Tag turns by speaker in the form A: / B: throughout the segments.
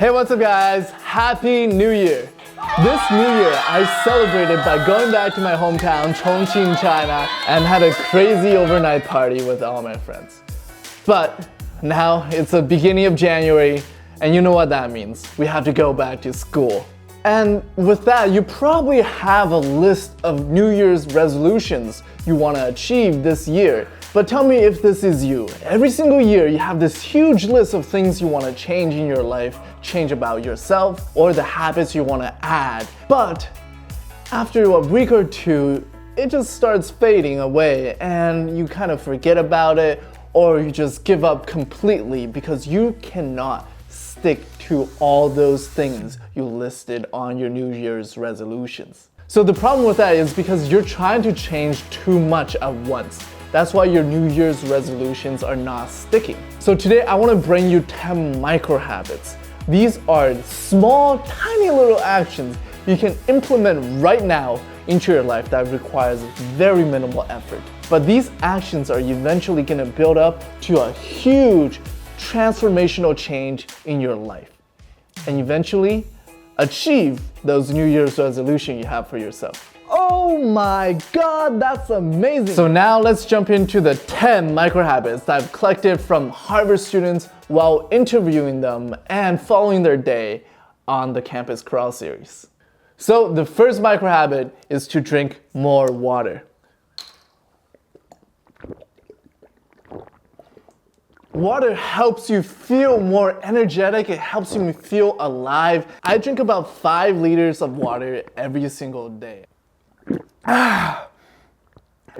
A: Hey, what's up guys? Happy New Year! This New Year, I celebrated by going back to my hometown, Chongqing, China, and had a crazy overnight party with all my friends. But now it's the beginning of January, and you know what that means. We have to go back to school. And with that, you probably have a list of New Year's resolutions you want to achieve this year. But tell me if this is you. Every single year, you have this huge list of things you want to change in your life, change about yourself, or the habits you want to add. But after a week or two, it just starts fading away and you kind of forget about it, or you just give up completely because you cannot stick to all those things you listed on your New Year's resolutions. So the problem with that is because you're trying to change too much at once. That's why your New Year's resolutions are not sticking. So today I want to bring you 10 micro habits. These are small, tiny little actions you can implement right now into your life that requires very minimal effort. But these actions are eventually going to build up to a huge transformational change in your life and eventually achieve those New Year's resolutions you have for yourself. Oh my God, that's amazing! So now let's jump into the 10 micro habits that I've collected from Harvard students while interviewing them and following their day on the Campus Crawl series. So the first micro habit is to drink more water. Water helps you feel more energetic, it helps you feel alive. I drink about 5 liters of water every single day.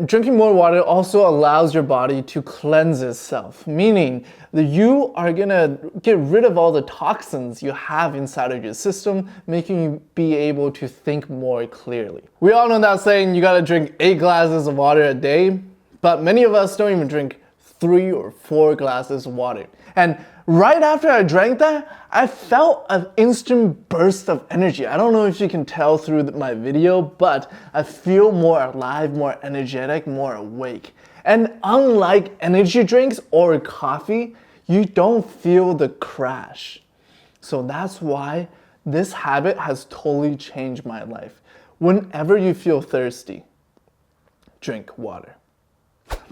A: Drinking more water also allows your body to cleanse itself, meaning that you are gonna get rid of all the toxins you have inside of your system, making you be able to think more clearly. We all know that saying, you gotta drink 8 glasses of water a day, but many of us don't even drink 3 or 4 glasses of water. And right after I drank that, I felt an instant burst of energy. I don't know if you can tell through my video, but I feel more alive, more energetic, more awake. And unlike energy drinks or coffee, you don't feel the crash. So that's why this habit has totally changed my life. Whenever you feel thirsty, drink water.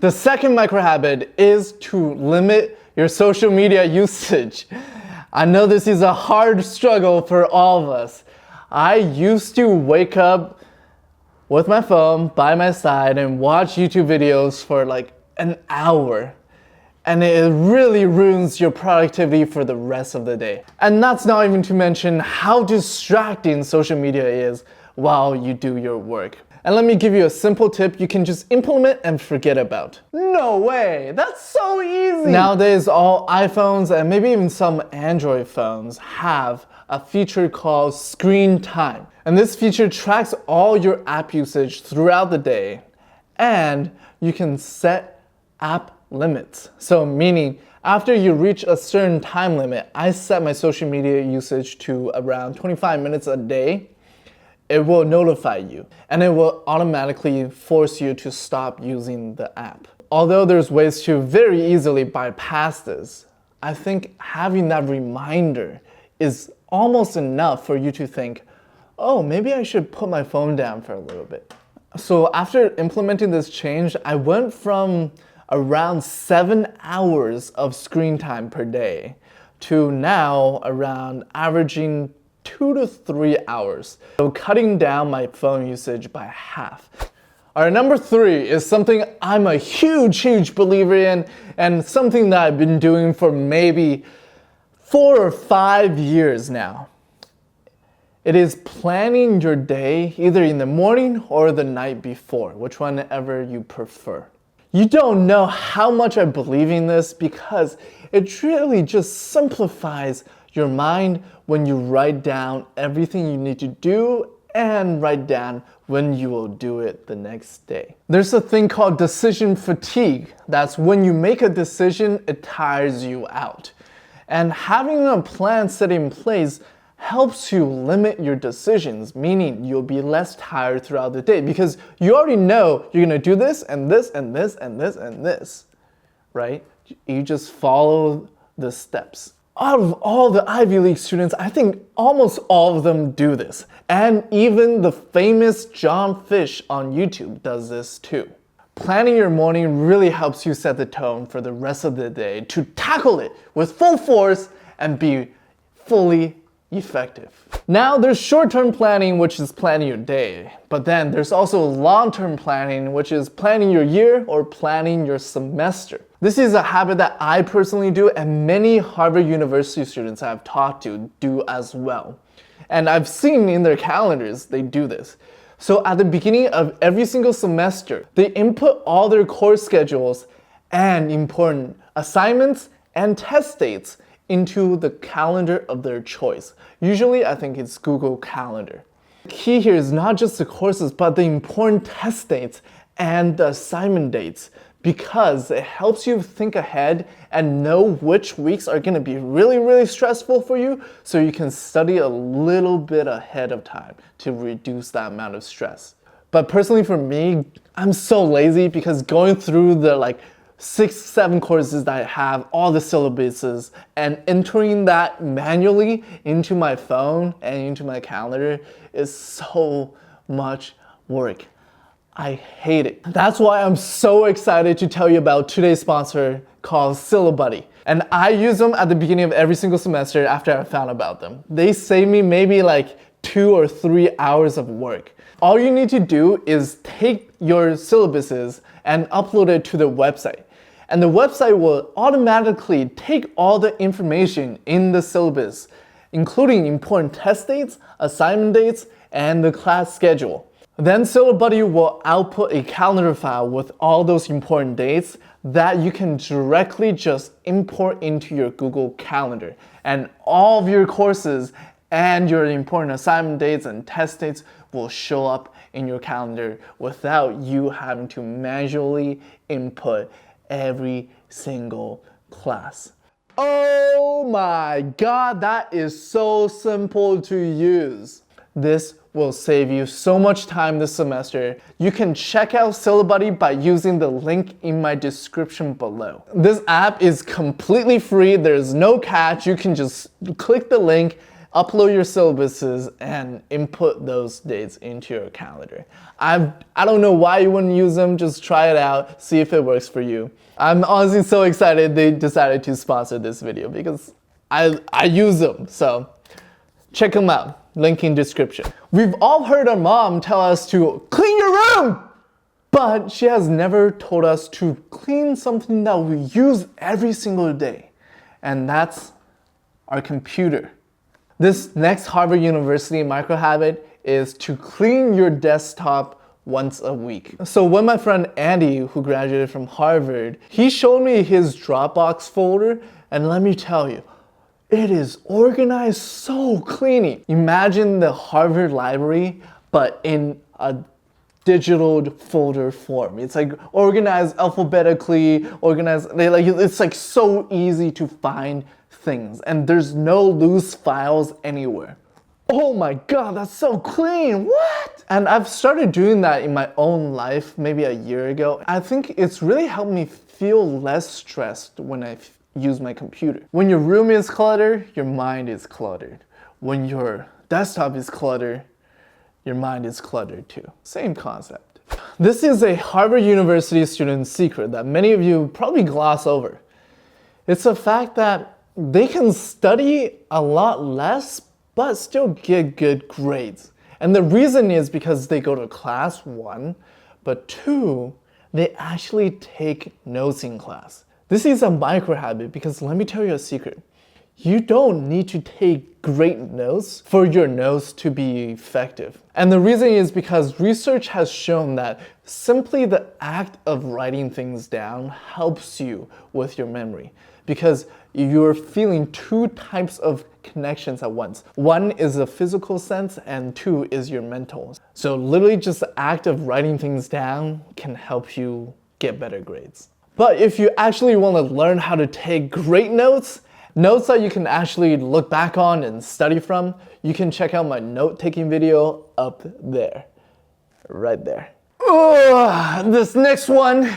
A: The second micro habit is to limit your social media usage. I know this is a hard struggle for all of us. I used to wake up with my phone by my side and watch YouTube videos for like an hour. And it really ruins your productivity for the rest of the day. And that's not even to mention how distracting social media is while you do your work. And let me give you a simple tip you can just implement and forget about. No way! That's so easy! Nowadays, all iPhones and maybe even some Android phones have a feature called Screen Time. And this feature tracks all your app usage throughout the day. And you can set app limits. So meaning, after you reach a certain time limit, I set my social media usage to around 25 minutes a day. It will notify you and it will automatically force you to stop using the app. Although there's ways to very easily bypass this, I think having that reminder is almost enough for you to think, oh, maybe I should put my phone down for a little bit. So after implementing this change, I went from around 7 hours of screen time per day to now around averaging 2 to 3 hours. So cutting down my phone usage by half. Alright, number 3 is something I'm a huge believer in and something that I've been doing for maybe 4 or 5 years now. It is planning your day either in the morning or the night before, which whenever you prefer. You don't know how much I believe in this because it really just simplifies your mind when you write down everything you need to do and write down when you will do it the next day. There's a thing called decision fatigue. That's when you make a decision, it tires you out. And having a plan set in place helps you limit your decisions, meaning you'll be less tired throughout the day because you already know you're gonna do this and this and this and this and this, right? You just follow the steps. Out of all the Ivy League students, I think almost all of them do this. And even the famous John Fish on YouTube does this too. Planning your morning really helps you set the tone for the rest of the day to tackle it with full force and be fully effective. Now there's short-term planning, which is planning your day, but then there's also long-term planning, which is planning your year or planning your semester. This is a habit that I personally do and many Harvard University students I've talked to do as well. And I've seen in their calendars they do this. So at the beginning of every single semester, they input all their course schedules and important assignments and test dates into the calendar of their choice. Usually, I think it's Google Calendar. The key here is not just the courses, but the important test dates and the assignment dates, because it helps you think ahead and know which weeks are gonna be really, really stressful for you, so you can study a little bit ahead of time to reduce that amount of stress. But personally for me, I'm so lazy because going through the 6-7 courses that I have, all the syllabuses, and entering that manually into my phone and into my calendar is so much work. I hate it. That's why I'm so excited to tell you about today's sponsor called Silla Buddy. And I use them at the beginning of every single semester after I found about them. They save me maybe 2 or 3 hours of work. All you need to do is take your syllabuses and upload it to the website. And the website will automatically take all the information in the syllabus, including important test dates, assignment dates, and the class schedule. Then Silla Buddy will output a calendar file with all those important dates that you can directly just import into your Google Calendar. And all of your courses and your important assignment dates and test dates will show up in your calendar without you having to manually input every single class. Oh my God, that is so simple to use. This will save you so much time this semester. You can check out Silla Buddy by using the link in my description below. This app is completely free. There's no catch. You can just click the link, upload your syllabuses, and input those dates into your calendar. I don't know why you wouldn't use them. Just try it out, see if it works for you. I'm honestly so excited they decided to sponsor this video because I use them. So check them out. Link in description. We've all heard our mom tell us to clean your room, but she has never told us to clean something that we use every single day, and that's our computer. This next Harvard University micro habit is to clean your desktop once a week. So when my friend Andy, who graduated from Harvard, he showed me his Dropbox folder, and let me tell you, it is organized so clean. Imagine the Harvard library, but in a digital folder form. It's organized alphabetically, organized, it's so easy to find things, and there's no loose files anywhere. Oh my God, that's so clean, what? And I've started doing that in my own life maybe a year ago. I think it's really helped me feel less stressed when I use my computer. When your room is cluttered, your mind is cluttered. When your desktop is cluttered, your mind is cluttered too. Same concept. This is a Harvard University student's secret that many of you probably gloss over. It's the fact that they can study a lot less but still get good grades. And the reason is because they go to class, 1, but 2, they actually take notes in class. This is a micro habit because let me tell you a secret. You don't need to take great notes for your notes to be effective. And the reason is because research has shown that simply the act of writing things down helps you with your memory, because you're feeling 2 types of connections at once. 1 is a physical sense and 2 is your mental. So literally just the act of writing things down can help you get better grades. But if you actually want to learn how to take great notes that you can actually look back on and study from, you can check out my note-taking video up there, right there. This next one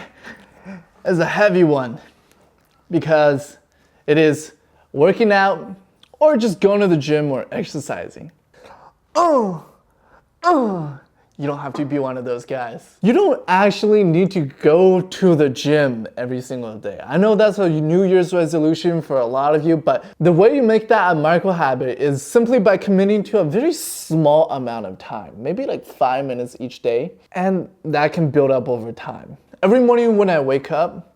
A: is a heavy one because it is working out, or just going to the gym or exercising. You don't have to be one of those guys. You don't actually need to go to the gym every single day. I know that's a New Year's resolution for a lot of you, but the way you make that a micro habit is simply by committing to a very small amount of time, maybe like 5 minutes each day, and that can build up over time. Every morning when I wake up,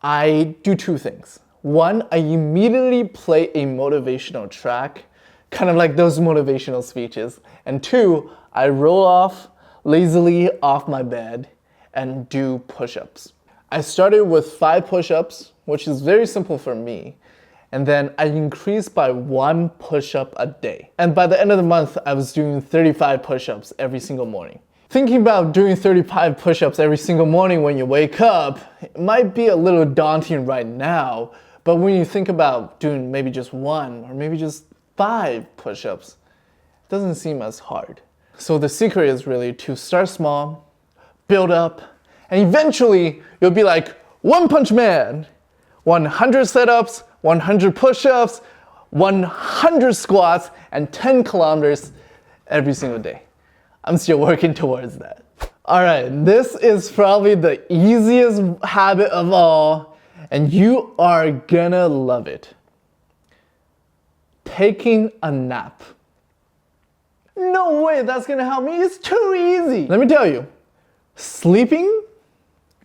A: I do two things. One, I immediately play a motivational track, kind of like those motivational speeches. And two, I roll lazily off my bed and do push-ups. I started with 5 push-ups, which is very simple for me. And then I increased by 1 push-up a day. And by the end of the month, I was doing 35 push-ups every single morning. Thinking about doing 35 push-ups every single morning when you wake up, it might be a little daunting right now, but when you think about doing maybe just 1 or maybe just 5 push-ups, it doesn't seem as hard. So the secret is really to start small, build up, and eventually you'll be like One Punch Man. 100 setups, 100 push-ups, 100 squats, and 10 kilometers every single day. I'm still working towards that. All right, this is probably the easiest habit of all, and you are gonna love it. Taking a nap. No way that's gonna help me, it's too easy. Let me tell you, sleeping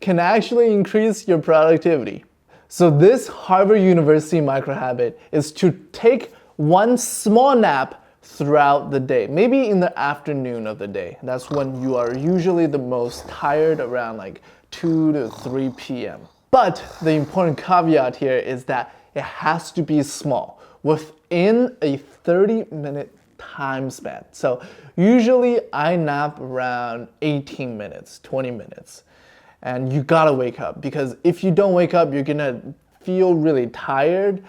A: can actually increase your productivity. So this Harvard University micro habit is to take one small nap throughout the day, maybe in the afternoon of the day. That's when you are usually the most tired, around like 2 to 3 p.m. But the important caveat here is that it has to be small, within a 30-minute time span. So usually I nap around 18 minutes, 20 minutes. And you gotta wake up, because if you don't wake up, you're gonna feel really tired,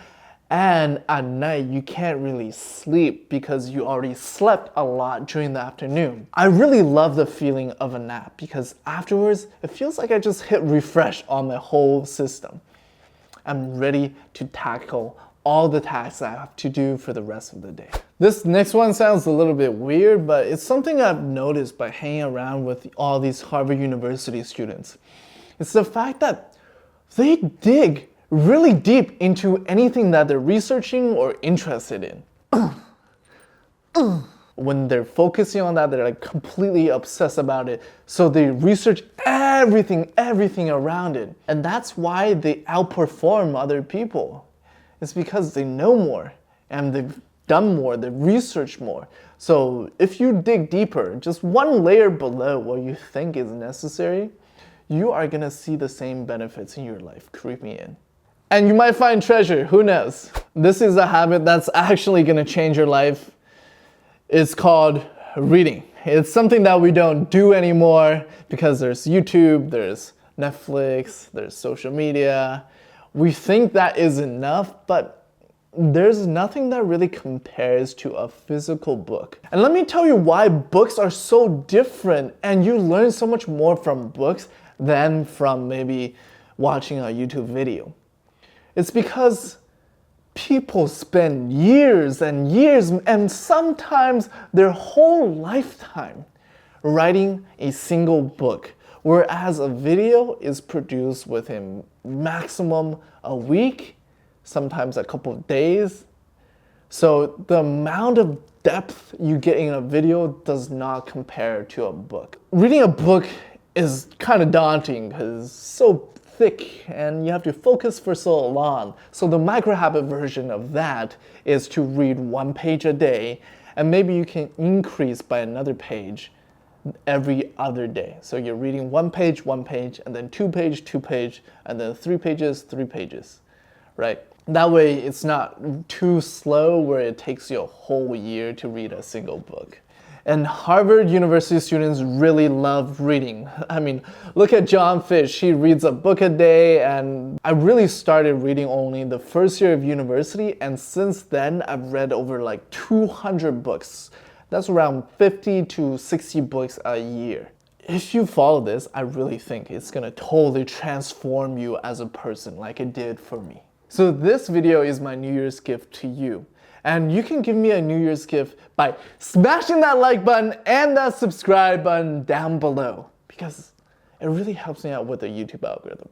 A: and at night you can't really sleep because you already slept a lot during the afternoon. I really love the feeling of a nap because afterwards it feels like I just hit refresh on my whole system. I'm ready to tackle all the tasks I have to do for the rest of the day. This next one sounds a little bit weird, but it's something I've noticed by hanging around with all these Harvard University students. It's the fact that they dig really deep into anything that they're researching or interested in. When they're focusing on that, they're like completely obsessed about it. So they research everything around it. And that's why they outperform other people. It's because they know more and they've done more, they've researched more. So if you dig deeper, just one layer below what you think is necessary, you are gonna see the same benefits in your life creeping in. And you might find treasure, who knows? This is a habit that's actually gonna change your life. It's called reading. It's something that we don't do anymore because there's YouTube, there's Netflix, there's social media. We think that is enough, but there's nothing that really compares to a physical book. And let me tell you why books are so different, and you learn so much more from books than from maybe watching a YouTube video. It's because people spend years and years, and sometimes their whole lifetime, writing a single book, whereas a video is produced within maximum a week, sometimes a couple of days. So the amount of depth you get in a video does not compare to a book. Reading a book is kind of daunting because it's so thick and you have to focus for so long. So the micro habit version of that is to read 1 page a day, and maybe you can increase by another page every other day. So you're reading 1 page, and then 2 page, and then 3 pages, right? That way it's not too slow where it takes you a whole year to read a single book. And Harvard University students really love reading. I mean, look at John Fish, he reads a book a day, and I really started reading only the first year of university, and since then I've read over like 200 books. That's around 50 to 60 books a year. If you follow this, I really think it's gonna totally transform you as a person like it did for me. So this video is my New Year's gift to you. And you can give me a New Year's gift by smashing that like button and that subscribe button down below, because it really helps me out with the YouTube algorithm.